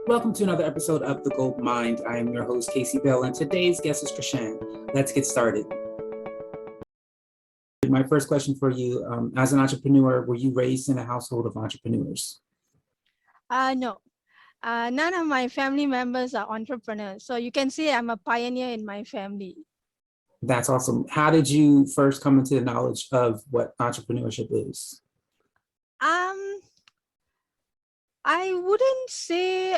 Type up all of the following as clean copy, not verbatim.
Welcome to another episode of The Gold Mind. I am your host, Casey Bell, and today's guest is Chrishanne. Let's get started. My first question for you, as an entrepreneur, were you raised in a household of entrepreneurs? No, none of my family members are entrepreneurs. So you can say I'm a pioneer in my family. That's awesome. How did you first come into the knowledge of what entrepreneurship is? Um, I wouldn't say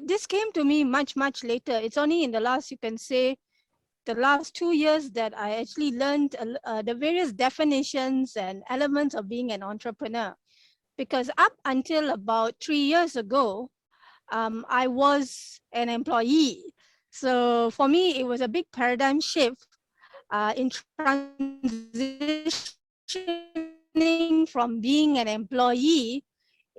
this came to me much later. It's only in the last, you can say, the last 2 years that I actually learned the various definitions and elements of being an entrepreneur. Because up until about 3 years ago, I was an employee. So for me, it was a big paradigm shift in transitioning from being an employee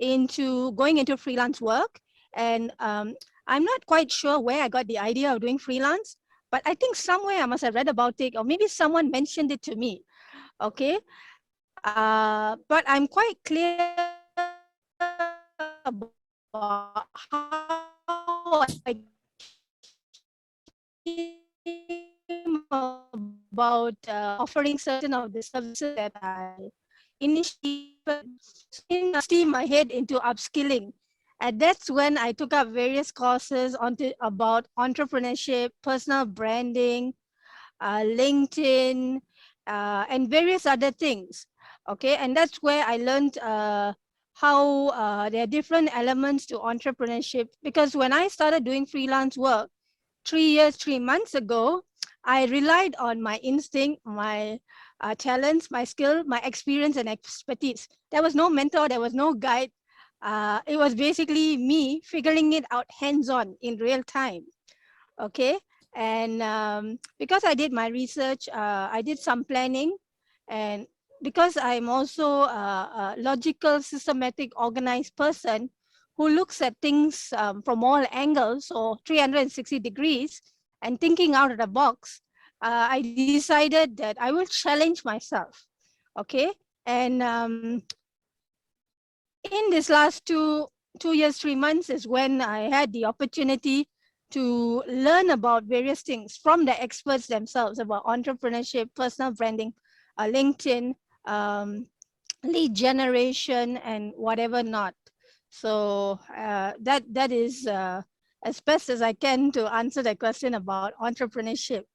into going into freelance work. And I'm not quite sure where I got the idea of doing freelance, but I think somewhere I must have read about it, or maybe someone mentioned it to me. Okay. But I'm quite clear about how I came about offering certain of the services that I initially steam my head into upskilling. And that's when I took up various courses about entrepreneurship, personal branding, LinkedIn, and various other things. Okay, and that's where I learned how there are different elements to entrepreneurship. Because when I started doing freelance work 3 years, 3 months ago, I relied on my instinct, my talents, my skill, my experience and expertise. There was no mentor, there was no guide. It was basically me figuring it out hands-on in real time. Okay. And because I did my research, I did some planning, and because I'm also a logical, systematic, organized person who looks at things from all angles or 360 degrees and thinking out of the box, I decided that I will challenge myself. Okay. And in this last 2 years, 3 months is when I had the opportunity to learn about various things from the experts themselves about entrepreneurship, personal branding, LinkedIn, um, lead generation, and whatever not. So that is as best as I can to answer the question about entrepreneurship.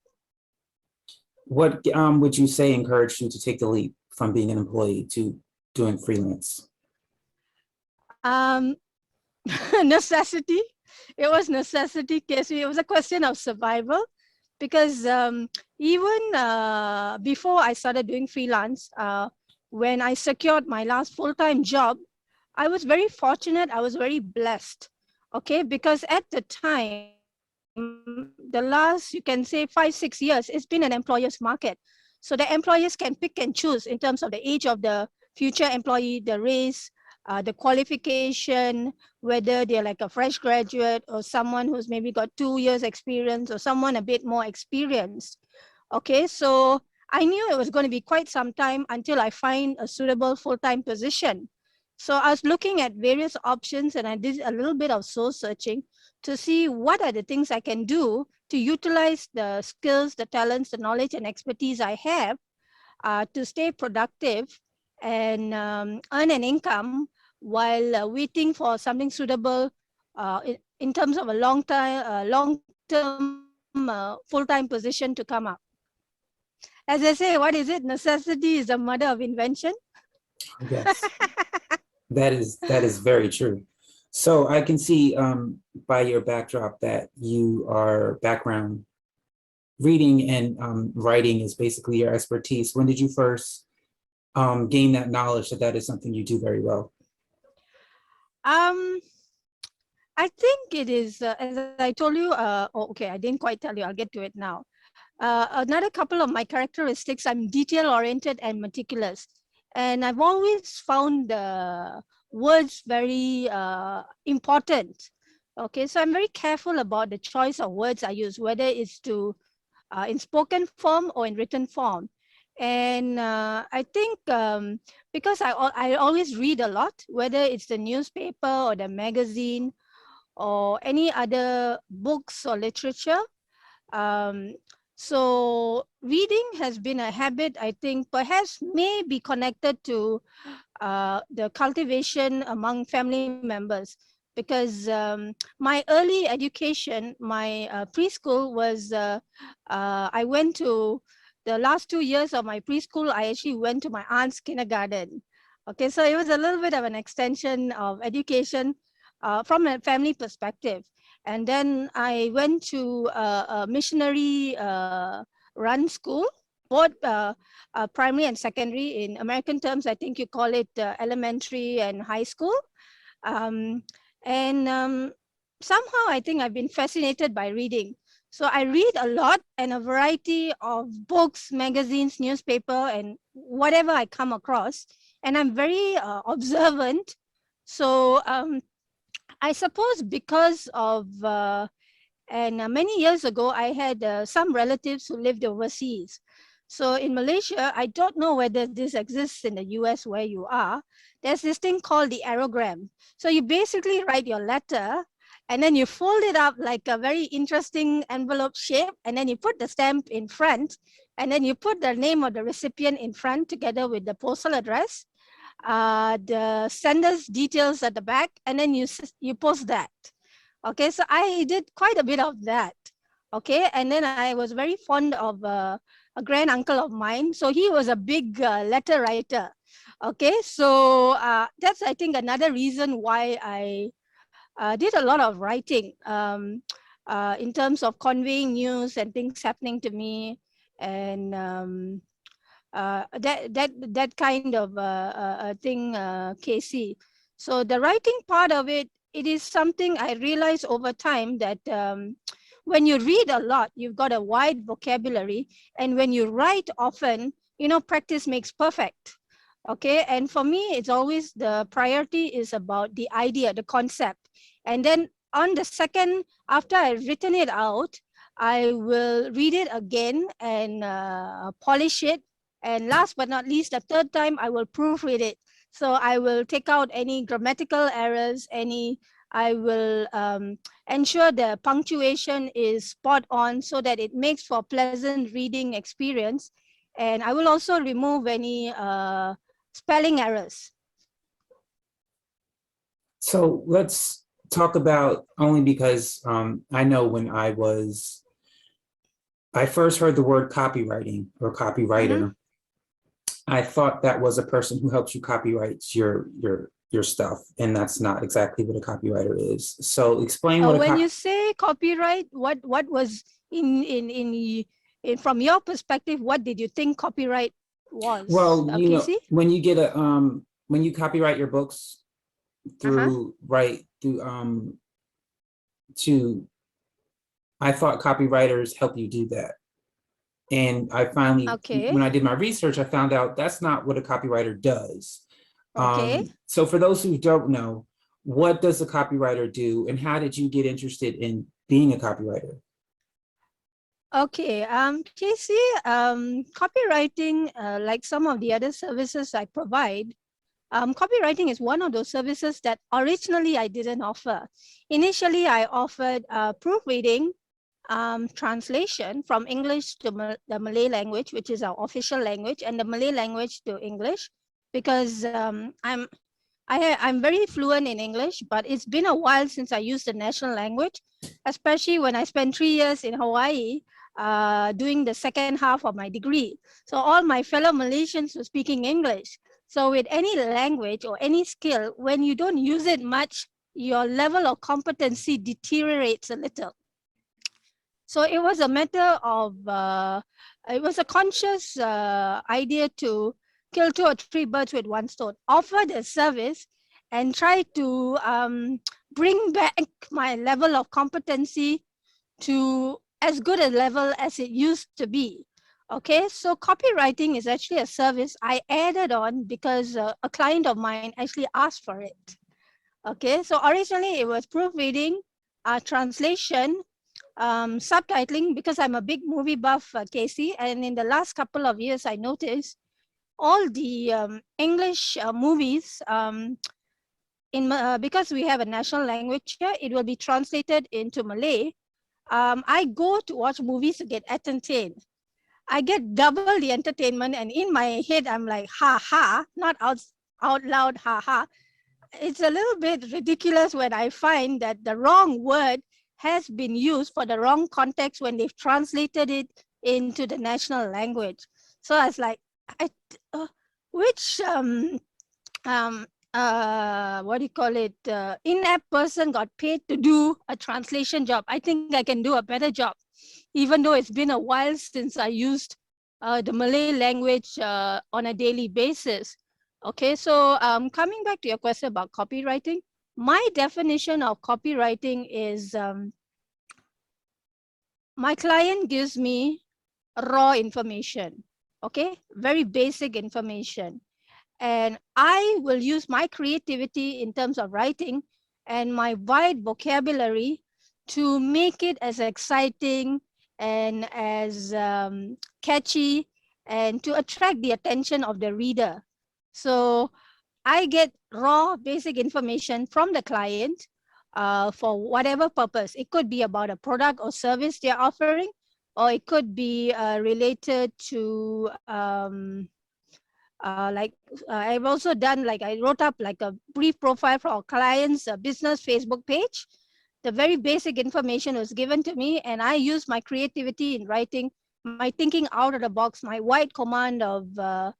What would you say encouraged you to take the leap from being an employee to doing freelance? Um, necessity. It was necessity, Casey. It was a question of survival. Because even before I started doing freelance, when I secured my last full-time job, I was very fortunate. I was very blessed. Okay, because at the time, the last, you can say 5, 6 years, it's been an employer's market. So the employers can pick and choose in terms of the age of the future employee, the race, the qualification, whether they're like a fresh graduate or someone who's maybe got 2 years experience or someone a bit more experienced. Okay, so I knew it was going to be quite some time until I find a suitable full-time position. So I was looking at various options and I did a little bit of soul searching to see what are the things I can do to utilize the skills, the talents, the knowledge and expertise I have to stay productive and earn an income while waiting for something suitable in terms of a long-term full-time position to come up. As I say, what is it? Necessity is the mother of invention. Yes, that is very true. So I can see by your backdrop that you are background reading and writing is basically your expertise. When did you first gain that knowledge that that is something you do very well? Um, I think it is, as I told you, okay, I didn't quite tell you, I'll get to it now. Another couple of my characteristics, I'm detail-oriented and meticulous. And I've always found words very important. Okay, so I'm very careful about the choice of words I use, whether it's in spoken form or in written form. And I think because I always read a lot, whether it's the newspaper or the magazine or any other books or literature. Um, so reading has been a habit, I think, perhaps may be connected to the cultivation among family members, because my early education, my preschool was, I went to the last 2 years of my preschool, I actually went to my aunt's kindergarten. Okay, so it was a little bit of an extension of education from a family perspective. And then I went to a missionary run school, both primary and secondary. In American terms, I think you call it elementary and high school. Um, and somehow I think I've been fascinated by reading. So I read a lot and a variety of books, magazines, newspaper, and whatever I come across. And I'm very observant. So I suppose because of and many years ago, I had some relatives who lived overseas. So in Malaysia, I don't know whether this exists in the US where you are. There's this thing called the aerogram. So you basically write your letter and then you fold it up like a very interesting envelope shape, and then you put the stamp in front, and then you put the name of the recipient in front together with the postal address, the sender's details at the back, and then you post that. Okay, so I did quite a bit of that. Okay, and then I was very fond of a grand uncle of mine. So he was a big letter writer. Okay, so that's, I think, another reason why I did a lot of writing in terms of conveying news and things happening to me, and that kind of thing, Casey. So the writing part of it, it is something I realized over time that when you read a lot, you've got a wide vocabulary, and when you write often, practice makes perfect. Okay, and for me, it's always the priority is about the idea, the concept, and then on the second, after I've written it out, I will read it again and polish it. And last but not least, the third time, I will proofread it. So I will take out any grammatical errors, I will ensure the punctuation is spot on so that it makes for a pleasant reading experience. And I will also remove any spelling errors. So let's talk about, only because I know when I first heard the word copywriting or copywriter, I thought that was a person who helps you copyright your stuff, and that's not exactly what a copywriter is. So explain what when you say copyright, what was in from your perspective, what did you think copyright was? Well, when you get when you copyright your books through I thought copywriters help you do that. And I finally, when I did my research, I found out that's not what a copywriter does. So for those who don't know, what does a copywriter do, and how did you get interested in being a copywriter? Okay, Casey, copywriting, like some of the other services I provide, copywriting is one of those services that originally I didn't offer. Initially, I offered proofreading, translation from English to the Malay language, which is our official language, and the Malay language to English, because I'm very fluent in English, but it's been a while since I used the national language, especially when I spent 3 years in Hawaii doing the second half of my degree. So all my fellow Malaysians were speaking English. So with any language or any skill, when you don't use it much, your level of competency deteriorates a little. So it was a matter of, it was a conscious idea to kill 2 or 3 birds with one stone, offer the service and try to bring back my level of competency to as good a level as it used to be. Okay, so copywriting is actually a service I added on because a client of mine actually asked for it. Okay, so originally it was proofreading, translation, subtitling, because I'm a big movie buff, Casey, and in the last couple of years, I noticed all the English movies, because we have a national language here, it will be translated into Malay. I go to watch movies to get entertained. I get double the entertainment, and in my head, I'm like, ha ha, not out loud, ha ha. It's a little bit ridiculous when I find that the wrong word has been used for the wrong context when they've translated it into the national language. So I was like, I, which what do you call it? In-app person got paid to do a translation job. I think I can do a better job, even though it's been a while since I used the Malay language on a daily basis. Okay, so coming back to your question about copywriting, my definition of copywriting is my client gives me raw information, okay, very basic information. And I will use my creativity in terms of writing and my wide vocabulary to make it as exciting and as catchy and to attract the attention of the reader. So I get raw basic information from the client for whatever purpose. It could be about a product or service they're offering, or it could be related to I've also done, like, I wrote up like a brief profile for our clients' business Facebook page. The very basic information was given to me, and I used my creativity in writing, my thinking out of the box, my wide command of the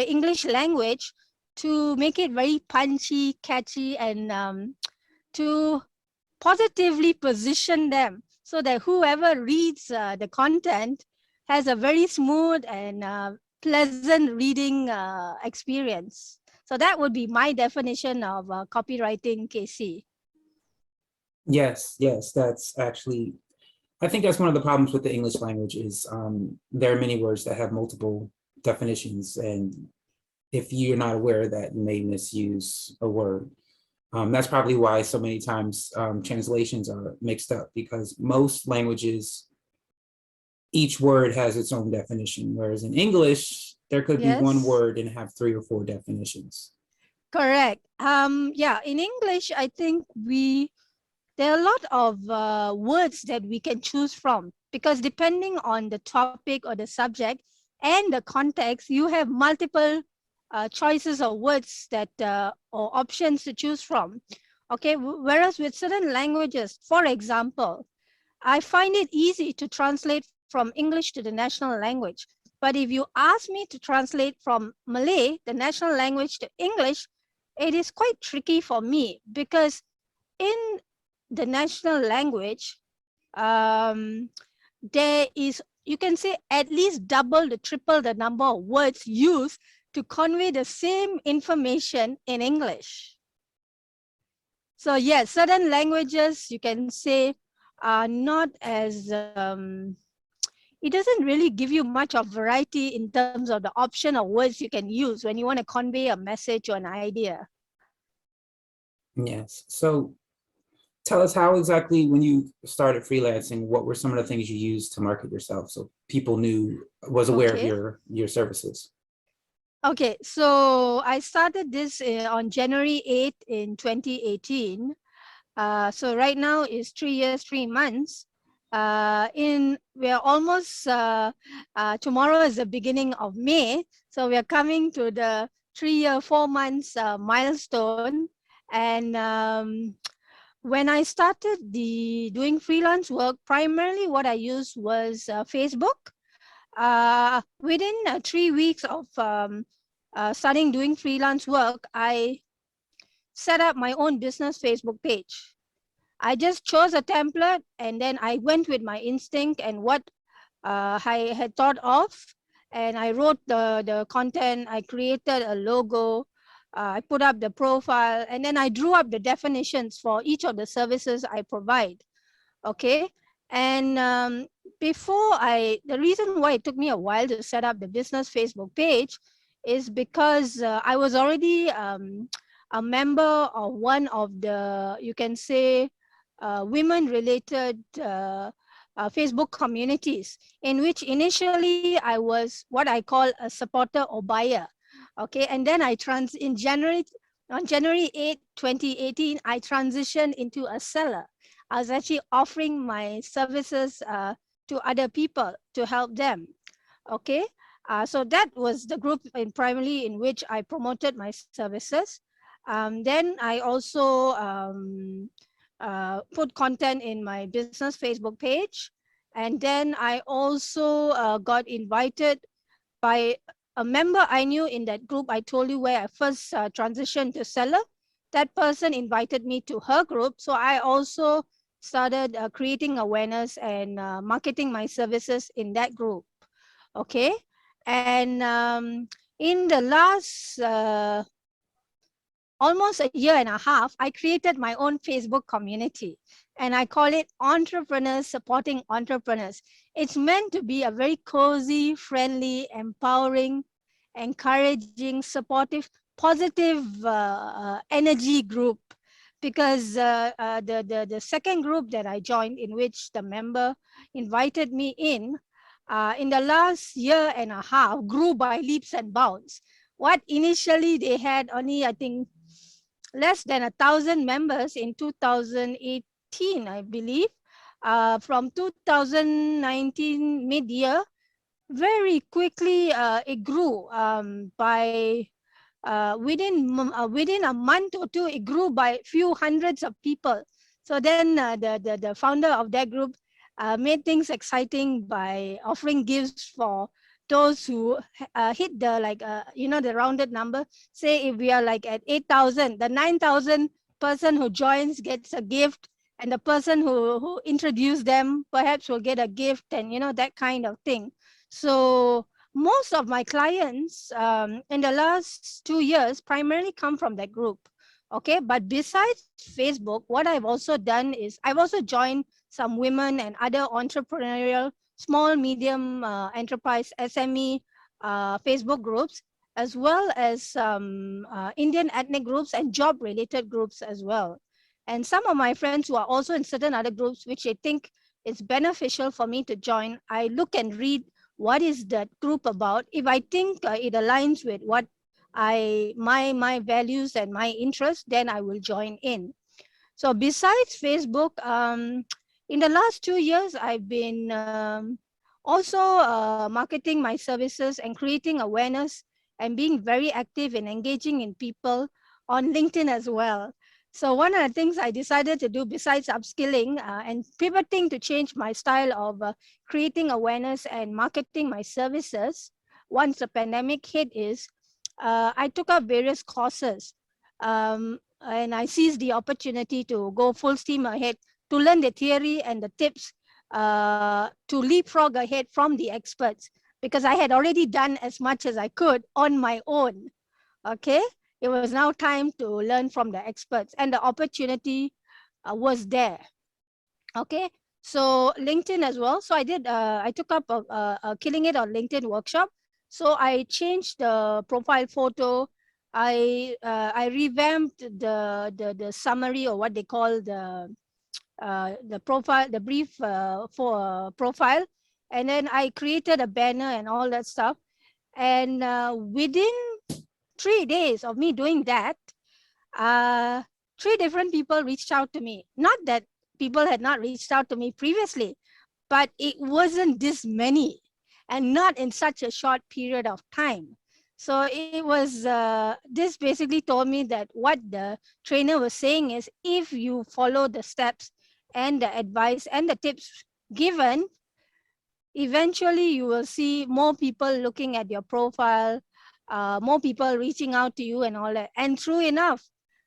English language to make it very punchy, catchy, and to positively position them so that whoever reads the content has a very smooth and pleasant reading experience. So that would be my definition of copywriting, Casey. Yes, yes, that's actually, I think that's one of the problems with the English language is there are many words that have multiple definitions, and if you're not aware of that, you may misuse a word. That's probably why so many times translations are mixed up, because most languages, each word has its own definition, whereas in English, there could be one word and have 3 or 4 definitions. Correct. Yeah, in English, I think there are a lot of words that we can choose from, because depending on the topic or the subject and the context, you have multiple choices of words that or options to choose from. Okay, whereas with certain languages, for example, I find it easy to translate from English to the national language. But if you ask me to translate from Malay, the national language, to English, it is quite tricky for me, because in the national language, there is, you can say, at least double to triple the number of words used to convey the same information in English. So yes, certain languages, you can say, are not as, it doesn't really give you much of variety in terms of the option of words you can use when you want to convey a message or an idea. Yes, so tell us how exactly, when you started freelancing, what were some of the things you used to market yourself so people was aware of your services? Okay, so I started this on January 8th in 2018. So right now is 3 years, 3 months. We're almost, tomorrow is the beginning of May. So we are coming to the 3-year, 4 months milestone. And when I started doing freelance work, primarily what I used was Facebook. Within 3 weeks of starting doing freelance work, I set up my own business Facebook page. I just chose a template, and then I went with my instinct and what I had thought of, and I wrote the content. I created a logo. I put up the profile, and then I drew up the definitions for each of the services I provide. Okay, and the reason why it took me a while to set up the business Facebook page is because I was already a member of one of the, you can say, women-related Facebook communities, in which initially I was what I call a supporter or buyer. Okay, and then on January 8, 2018, I transitioned into a seller. I was actually offering my services to other people to help them. Okay, so that was the group primarily in which I promoted my services. Then I also put content in my business Facebook page. And then I also got invited by a member I knew in that group. I told you where I first transitioned to seller. That person invited me to her group. So I also started creating awareness and marketing my services in that group. Okay. And in the last almost a year and a half, I created my own Facebook community, and I call it Entrepreneurs Supporting Entrepreneurs. It's meant to be a very cozy, friendly, empowering, encouraging, supportive, positive energy group. Because the second group that I joined, in which the member invited me in the last year and a half, grew by leaps and bounds. What initially they had only, I think, less than 1,000 members in 2018, I believe. From 2019 mid-year, very quickly it grew by within a month or two, it grew by few hundreds of people. So then the founder of that group made things exciting by offering gifts for those who hit the the rounded number. Say if we are like at 8,000, the 9,000 person who joins gets a gift, and the person who introduced them perhaps will get a gift, and that kind of thing. So most of my clients in the last 2 years primarily come from that group. Okay, but besides Facebook, what I've also done is I've also joined some women and other entrepreneurial small medium enterprise SME Facebook groups, as well as Indian ethnic groups and job related groups as well. And some of my friends who are also in certain other groups which I think it's beneficial for me to join, I look and read what is that group about. If I think it aligns with what my values and my interests, then I will join in. So besides Facebook, in the last 2 years, I've been also marketing my services and creating awareness and being very active in engaging in people on LinkedIn as well. So one of the things I decided to do besides upskilling and pivoting to change my style of creating awareness and marketing my services once the pandemic hit is I took up various courses, and I seized the opportunity to go full steam ahead to learn the theory and the tips to leapfrog ahead from the experts, because I had already done as much as I could on my own. Okay, it was now time to learn from the experts, and the opportunity was there. Okay, so LinkedIn as well. So I took up a Killing It on LinkedIn workshop. So I changed the profile photo. I revamped the summary, or what they call the profile, the brief for profile, and then I created a banner and all that stuff. And within 3 days of me doing that, uh, three different people reached out to me. Not that people had not reached out to me previously, but it wasn't this many, and not in such a short period of time. So it was, this basically told me that what the trainer was saying is, if you follow the steps and the advice and the tips given, eventually you will see more people looking at your profile, more people reaching out to you and all that. And true enough,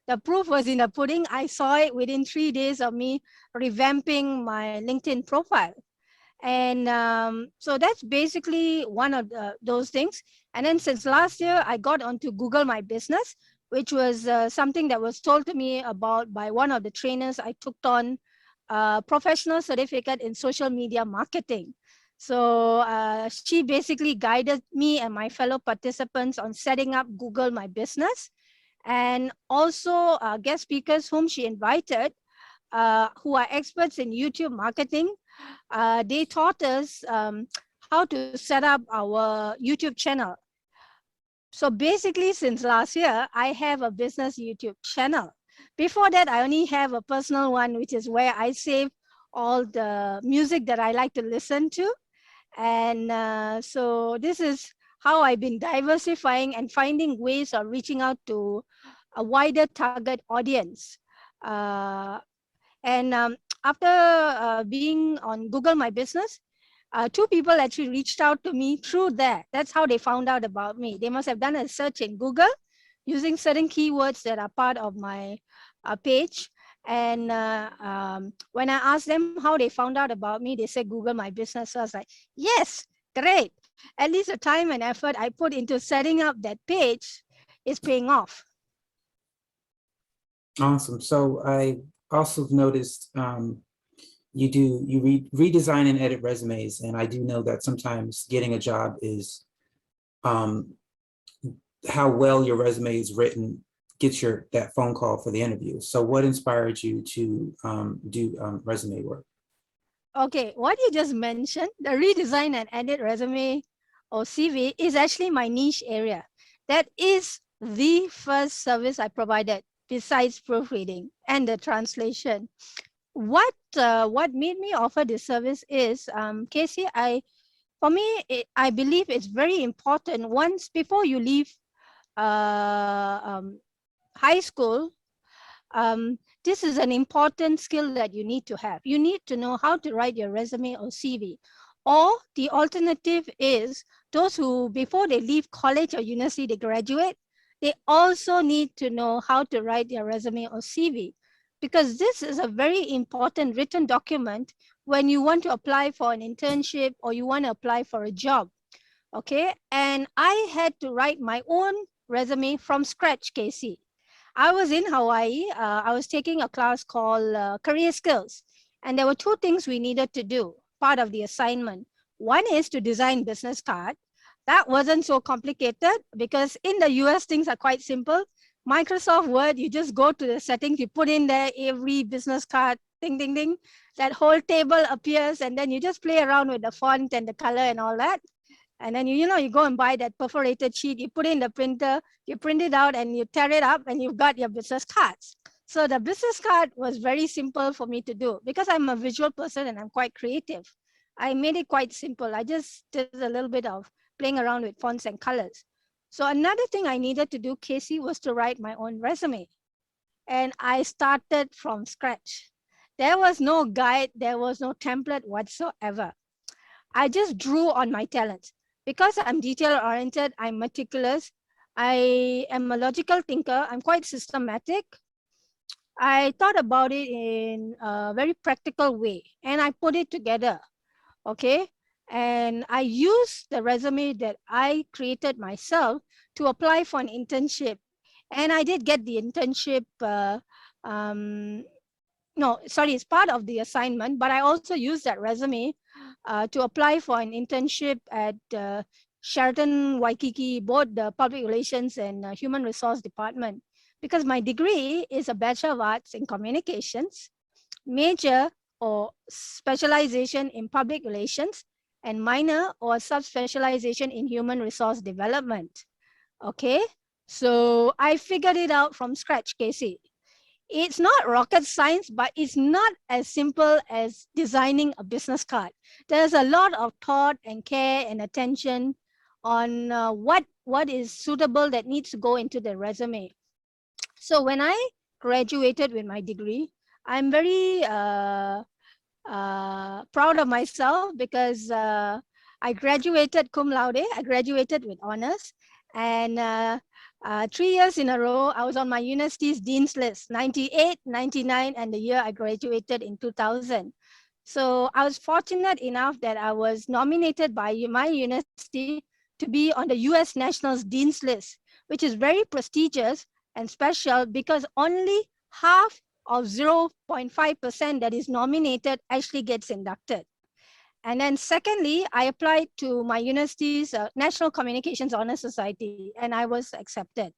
the proof was in the pudding. I saw it within 3 days of me revamping my LinkedIn profile. And so that's basically one of those things. And then since last year, I got onto Google My Business, which was something that was told to me about by one of the trainers I took on, professional certificate in social media marketing. So she basically guided me and my fellow participants on setting up Google My Business, and also guest speakers whom she invited, who are experts in YouTube marketing, they taught us how to set up our YouTube channel. So basically, since last year, I have a business YouTube channel. Before that, I only have a personal one, which is where I save all the music that I like to listen to. And so this is how I've been diversifying and finding ways of reaching out to a wider target audience. Uh, and after being on Google My Business, two people actually reached out to me through that. That's how they found out about me. They must have done a search in Google using certain keywords that are part of my page. And when I asked them how they found out about me, they said Google My Business. So I was like, yes, great. At least the time and effort I put into setting up that page is paying off. Awesome. So I also noticed you redesign and edit resumes, and I do know that sometimes getting a job is how well your resume is written gets that phone call for the interview. So what inspired you to do resume work? Okay, what you just mentioned, the redesign and edit resume or CV is actually my niche area. That is the first service I provided besides proofreading and the translation. What made me offer this service is, Casey, I believe it's very important once before you leave high school. This is an important skill that you need to have. You need to know how to write your resume or CV. Or the alternative is those who, before they leave college or university, they graduate, they also need to know how to write their resume or CV. Because this is a very important written document when you want to apply for an internship or you want to apply for a job. Okay, and I had to write my own resume from scratch, Casey. I was in Hawaii. I was taking a class called Career Skills. And there were two things we needed to do, part of the assignment. One is to design business card. That wasn't so complicated because in the US, things are quite simple. Microsoft Word, you just go to the settings, you put in there every business card, ding, ding, ding. That whole table appears and then you just play around with the font and the color and all that. And then you go and buy that perforated sheet, you put in the printer, you print it out and you tear it up and you've got your business cards. So the business card was very simple for me to do because I'm a visual person and I'm quite creative. I made it quite simple. I just did a little bit of playing around with fonts and colors. So another thing I needed to do, Casey, was to write my own resume. And I started from scratch. There was no guide, there was no template whatsoever. I just drew on my talents. Because I'm detail-oriented, I'm meticulous, I am a logical thinker, I'm quite systematic. I thought about it in a very practical way and I put it together, okay? And I used the resume that I created myself to apply for an internship. And I did get the internship, it's part of the assignment, but I also used that resume to apply for an internship at Sheraton Waikiki, both the Public Relations and Human Resource Department, because my degree is a Bachelor of Arts in Communications, major or specialization in Public Relations, and minor or subspecialization in Human Resource Development. Okay, so I figured it out from scratch, Casey. It's not rocket science, but it's not as simple as designing a business card. There's a lot of thought and care and attention on what is suitable that needs to go into the resume. So when I graduated with my degree, I'm very proud of myself because I graduated cum laude. I graduated with honors. And 3 years in a row, I was on my university's dean's list, 98, 99, and the year I graduated in 2000. So I was fortunate enough that I was nominated by my university to be on the US Nationals Dean's List, which is very prestigious and special because only half of 0.5% that is nominated actually gets inducted. And then secondly, I applied to my university's National Communications Honor Society and I was accepted.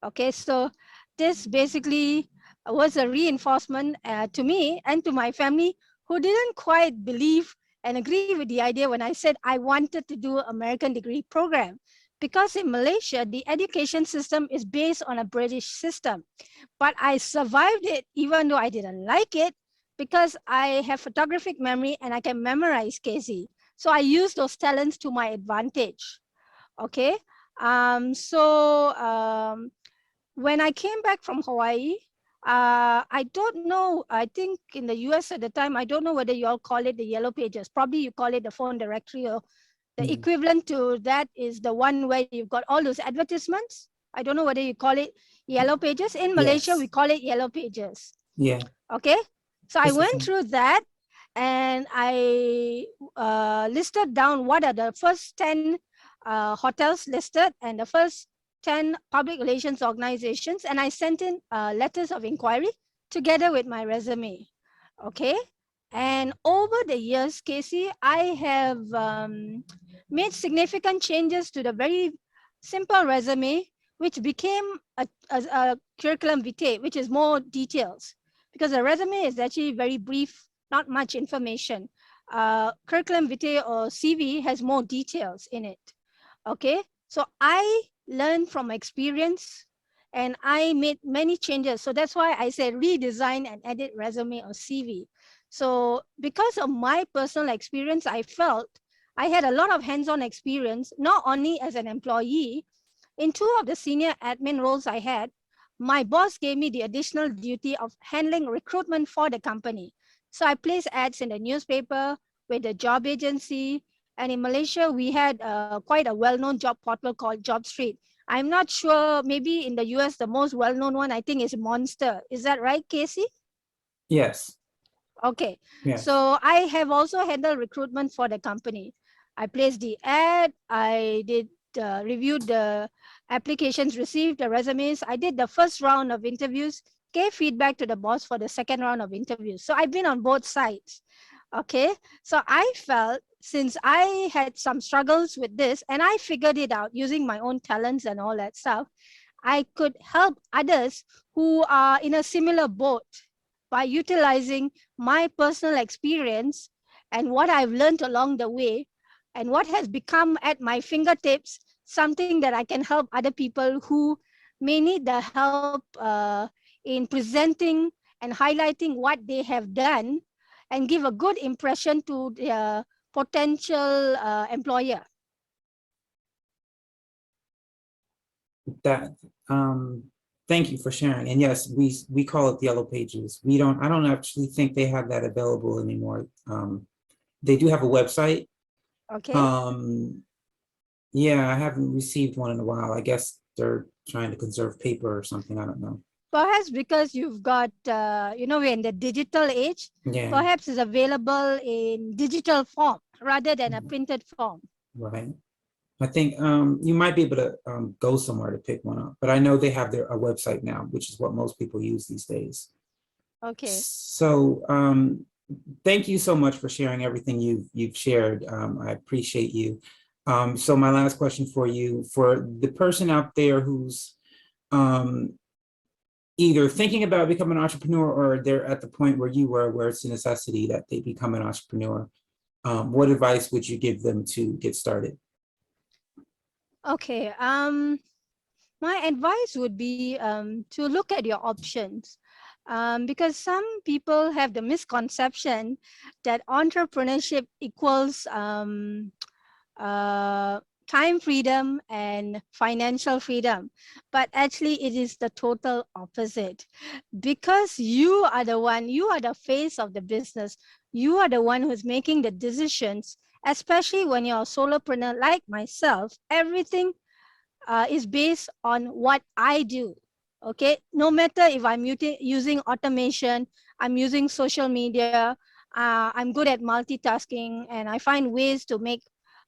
Okay, so this basically was a reinforcement to me and to my family who didn't quite believe and agree with the idea when I said I wanted to do American degree program. Because in Malaysia, the education system is based on a British system. But I survived it even though I didn't like it because I have photographic memory and I can memorize, Casey. So I use those talents to my advantage. Okay. When I came back from Hawaii, I don't know, I think in the US at the time, I don't know whether you all call it the yellow pages. Probably you call it the phone directory, or the equivalent to that is the one where you've got all those advertisements. I don't know whether you call it yellow pages. In Malaysia, we call it yellow pages. Yeah. Okay. So I This is went fun. through that and I listed down what are the first 10 hotels listed and the first 10 public relations organizations, and I sent in letters of inquiry together with my resume. Okay. And over the years, Casey, I have made significant changes to the very simple resume, which became a curriculum vitae, which is more details. Because the resume is actually very brief, not much information. Curriculum vitae or CV has more details in it. Okay, so I learned from experience and I made many changes. So that's why I said redesign and edit resume or CV. So because of my personal experience, I felt I had a lot of hands-on experience, not only as an employee. In two of the senior admin roles I had, my boss gave me the additional duty of handling recruitment for the company. So I placed ads in the newspaper, with the job agency, and in Malaysia, we had quite a well-known job portal called Job Street. I'm not sure, maybe in the US, the most well-known one, I think, is Monster. Is that right, Casey? Yes. Okay. Yes. So I have also handled recruitment for the company. I placed the ad, I did reviewed the applications received, the resumes. I did the first round of interviews, gave feedback to the boss for the second round of interviews. So I've been on both sides. Okay. So I felt since I had some struggles with this and I figured it out using my own talents and all that stuff, I could help others who are in a similar boat by utilizing my personal experience and what I've learned along the way and what has become at my fingertips, something that I can help other people who may need the help in presenting and highlighting what they have done and give a good impression to their potential employer. That thank you for sharing. And yes, we call it the yellow pages. I don't actually think they have that available anymore. They do have a website. Okay. Yeah, I haven't received one in a while. I guess they're trying to conserve paper or something. I don't know. Perhaps because you've got, we're in the digital age, Yeah. perhaps it's available in digital form rather than a printed form. Right. I think you might be able to go somewhere to pick one up, but I know they have a website now, which is what most people use these days. Okay. So thank you so much for sharing everything you've shared. I appreciate you. So my last question for you, for the person out there who's either thinking about becoming an entrepreneur or they're at the point where you were, where it's a necessity that they become an entrepreneur, what advice would you give them to get started? Okay. My advice would be to look at your options. Because some people have the misconception that entrepreneurship equals time freedom and financial freedom, but actually it is the total opposite. Because you are the face of the business, you are the one who's making the decisions, especially when you're a solopreneur like myself. Everything is based on what I do. Okay, no matter if I'm using automation, I'm using social media, I'm good at multitasking, and I find ways to make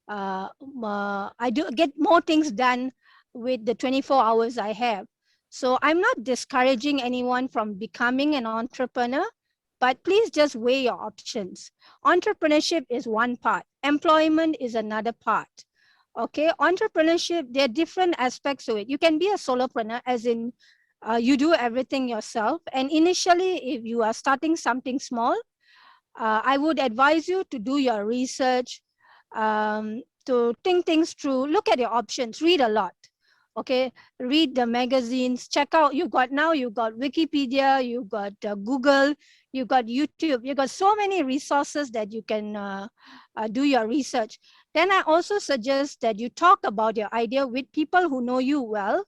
I do get more things done with the 24 hours I have. So I'm not discouraging anyone from becoming an entrepreneur, but please just weigh your options. Entrepreneurship is one part, employment is another part. Okay, entrepreneurship, there are different aspects to it. You can be a solopreneur, as in you do everything yourself. And initially, if you are starting something small, I would advise you to do your research, to think things through, look at your options, read a lot. Okay, read the magazines, check out, you've got Wikipedia, you've got Google, you've got YouTube, you've got so many resources that you can do your research. Then I also suggest that you talk about your idea with people who know you well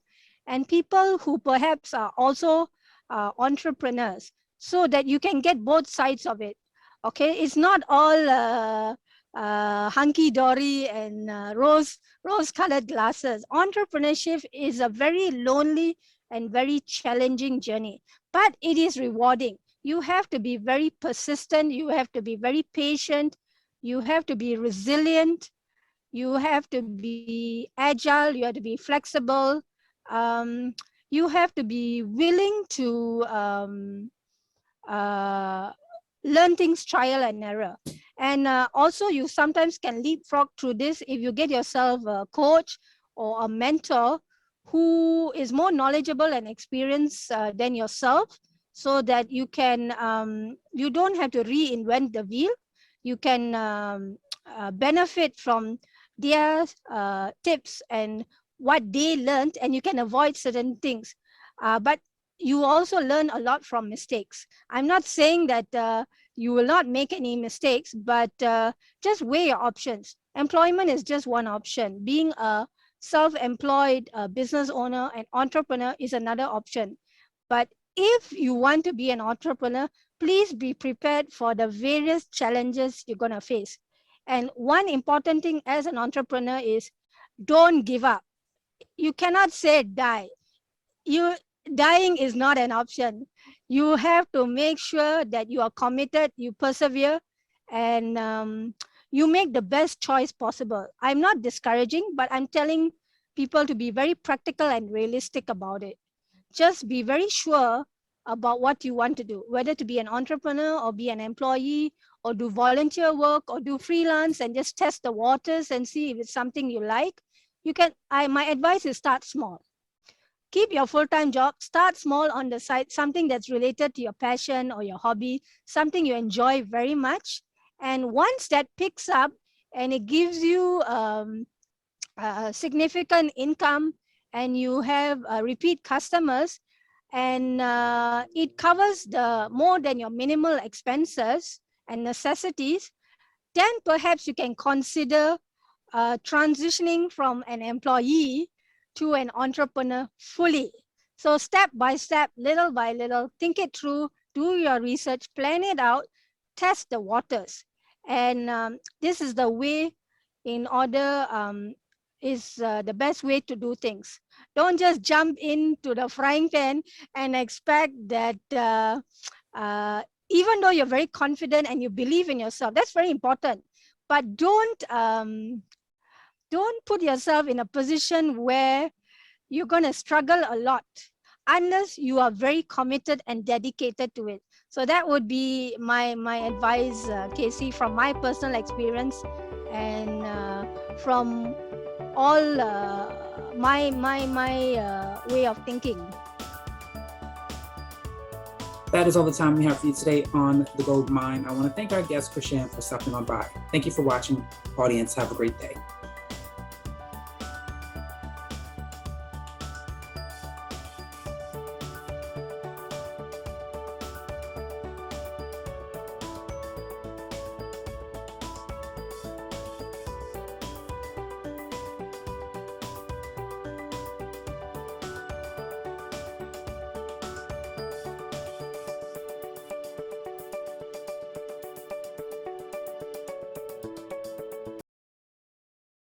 and people who perhaps are also entrepreneurs, so that you can get both sides of it. Okay, it's not all hunky-dory and rose-colored glasses. Entrepreneurship is a very lonely and very challenging journey, but it is rewarding. You have to be very persistent. You have to be very patient. You have to be resilient. You have to be agile. You have to be flexible. You have to be willing to uh, learn things trial and error. And also you sometimes can leapfrog through this if you get yourself a coach or a mentor who is more knowledgeable and experienced than yourself, so that you can, you don't have to reinvent the wheel. You can benefit from their tips and what they learned, and you can avoid certain things. But you also learn a lot from mistakes. I'm not saying that you will not make any mistakes, but just weigh your options. Employment is just one option. Being a self-employed business owner and entrepreneur is another option. But if you want to be an entrepreneur, please be prepared for the various challenges you're going to face. And one important thing as an entrepreneur is don't give up. You cannot say die. Dying is not an option. You have to make sure that you are committed, you persevere, and you make the best choice possible. I'm not discouraging, but I'm telling people to be very practical and realistic about it. Just be very sure about what you want to do, whether to be an entrepreneur or be an employee or do volunteer work or do freelance and just test the waters and see if it's something you like. My advice is start small. Keep your full-time job, start small on the side, something that's related to your passion or your hobby, something you enjoy very much. And once that picks up and it gives you significant income and you have repeat customers, and it covers the more than your minimal expenses and necessities, then perhaps you can consider transitioning from an employee to an entrepreneur fully. So step by step, little by little, think it through, do your research, plan it out, test the waters. And this is the way in order, the best way to do things. Don't just jump into the frying pan and expect that even though you're very confident and you believe in yourself, that's very important. But don't put yourself in a position where you're going to struggle a lot unless you are very committed and dedicated to it. So that would be my advice, Casey, from my personal experience and from all my way of thinking. That is all the time we have for you today on The Gold Mine. I want to thank our guest, Chrishanne, for stopping on by. Thank you for watching. Audience, have a great day.